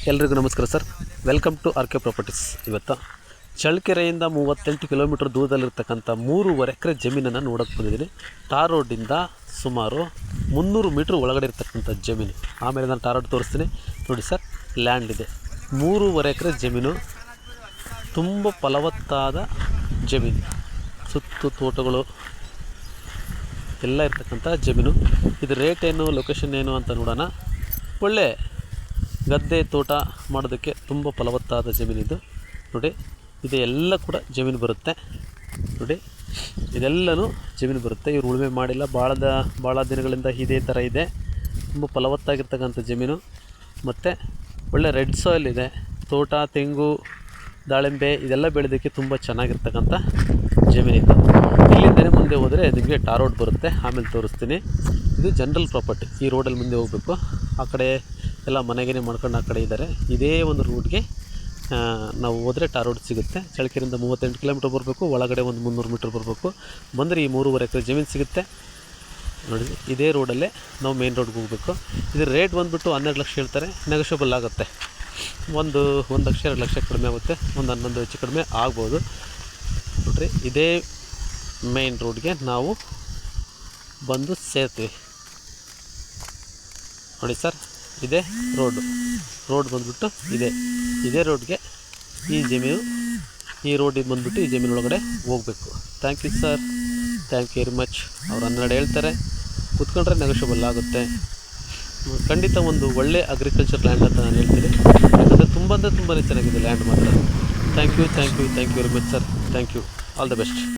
ಎಲ್ರಿಗೂ ನಮಸ್ಕಾರ sir. Welcome to R K properties. ಇವತ್ತು ಚಳ್ಳಕೆರೆಯಿಂದ 38 ಕಿಲೋಮೀಟರ್ ದೂರದಲ್ಲಿರ್ತಕ್ಕಂಥ 3.5 ಎಕರೆ ಜಮೀನನ್ನು ನೋಡೋಕ್ಕೆ ಬಂದಿದ್ದೀನಿ. ಟಾರ್ ರೋಡಿಂದ ಸುಮಾರು 300 ಮೀಟ್ರ್ ಒಳಗಡೆ ಇರ್ತಕ್ಕಂಥ ಜಮೀನು. ಆಮೇಲೆ ನಾನು ಟಾರ್ ರೋಡ್ ತೋರಿಸ್ತೀನಿ ನೋಡಿ ಸರ್. ಲ್ಯಾಂಡ್ ಇದೆ, 3.5 ಎಕರೆ ಜಮೀನು, ತುಂಬ ಫಲವತ್ತಾದ ಜಮೀನು, ಸುತ್ತು ತೋಟಗಳು ಎಲ್ಲ ಇರ್ತಕ್ಕಂಥ ಜಮೀನು. ಇದು ರೇಟ್ ಏನು, ಲೊಕೇಶನ್ ಏನು ಅಂತ ನೋಡೋಣ. ಒಳ್ಳೆ ಗದ್ದೆ ತೋಟ ಮಾಡೋದಕ್ಕೆ ತುಂಬ ಫಲವತ್ತಾದ ಜಮೀನಿದು ನೋಡಿ. ಇದೆಲ್ಲ ಕೂಡ ಜಮೀನು ಬರುತ್ತೆ ನೋಡಿ, ಇದೆಲ್ಲನೂ ಜಮೀನು ಬರುತ್ತೆ. ಇವರು ಉಳುಮೆ ಮಾಡಿಲ್ಲ, ಭಾಳ ದಿನಗಳಿಂದ ಇದೇ ಥರ ಇದೆ. ತುಂಬ ಫಲವತ್ತಾಗಿರ್ತಕ್ಕಂಥ ಜಮೀನು ಮತ್ತು ಒಳ್ಳೆ ರೆಡ್ ಸಾಯಿಲ್ ಇದೆ. ತೋಟ, ತೆಂಗು, ದಾಳಿಂಬೆ ಇದೆಲ್ಲ ಬೆಳೆಯೋದಕ್ಕೆ ತುಂಬ ಚೆನ್ನಾಗಿರ್ತಕ್ಕಂಥ ಜಮೀನಿತ್ತು. ಇಲ್ಲಿಂದಲೇ ಮುಂದೆ ಹೋದರೆ ನಿಮಗೆ ಟಾರ್ ರೋಡ್ ಬರುತ್ತೆ, ಆಮೇಲೆ ತೋರಿಸ್ತೀನಿ. ಇದು ಜನರಲ್ ಪ್ರಾಪರ್ಟಿ. ಈ ರೋಡಲ್ಲಿ ಮುಂದೆ ಹೋಗಬೇಕು. ಆ ಕಡೆ ಎಲ್ಲ ಮನೆಗೇ ಮಾಡ್ಕೊಂಡು ಆ ಕಡೆ ಇದ್ದಾರೆ. ಇದೇ ಒಂದು ರೂಟ್ಗೆ ನಾವು ಹೋದರೆ ಟಾರ್ ರೋಡ್ ಸಿಗುತ್ತೆ. ಚಳ್ಳಕೆರೆಯಿಂದ 38 ಕಿಲೋಮೀಟ್ರ್ ಬರಬೇಕು, ಒಳಗಡೆ ಒಂದು 300 ಮೀಟ್ರ್ ಬರಬೇಕು. ಬಂದರೆ ಈ 3.5 ಎಕರೆ ಜಮೀನು ಸಿಗುತ್ತೆ ನೋಡಿ. ಇದೇ ರೋಡಲ್ಲೇ ನಾವು ಮೇನ್ ರೋಡ್ಗೆ ಹೋಗಬೇಕು. ಇದು ರೇಟ್ ಬಂದುಬಿಟ್ಟು 12 ಲಕ್ಷ ಹೇಳ್ತಾರೆ, ನೆಗೋಷಿಯಬಲ್ ಆಗುತ್ತೆ. 1 ಲಕ್ಷ 2 ಲಕ್ಷ ಕಡಿಮೆ ಆಗುತ್ತೆ, ಒಂದು 11 ಹೆಚ್ಚು ಕಡಿಮೆ ಆಗ್ಬೋದು ನೋಡ್ರಿ. ಇದೇ ಮೇನ್ ರೋಡ್ಗೆ ನಾವು ಬಂದು ಸೇರ್ತೀವಿ ನೋಡಿ ಸರ್. ಇದೇ ರೋಡ್ ಬಂದುಬಿಟ್ಟು ಇದೇ ರೋಡ್ಗೆ ಈ ಜಮೀನು, ಈ ರೋಡಿಗೆ ಬಂದುಬಿಟ್ಟು ಈ ಜಮೀನು ಒಳಗಡೆ ಹೋಗಬೇಕು. Thank you sir, thank you very much. ಅವ್ರು 12 ಹೇಳ್ತಾರೆ, ಕೂತ್ಕೊಂಡ್ರೆ ನೆಗೋಷಿಯಬಲ್ ಆಗುತ್ತೆ. ಖಂಡಿತ ಒಂದು ಒಳ್ಳೆ ಅಗ್ರಿಕಲ್ಚರ್ ಲ್ಯಾಂಡ್ ಅಂತ ನಾನು ಹೇಳ್ತೀನಿ. ಯಾಕಂದರೆ ತುಂಬಾ ಚೆನ್ನಾಗಿದೆ ಲ್ಯಾಂಡ್ ಮಾತ್ರ. Thank you very much sir. Thank you, all the best.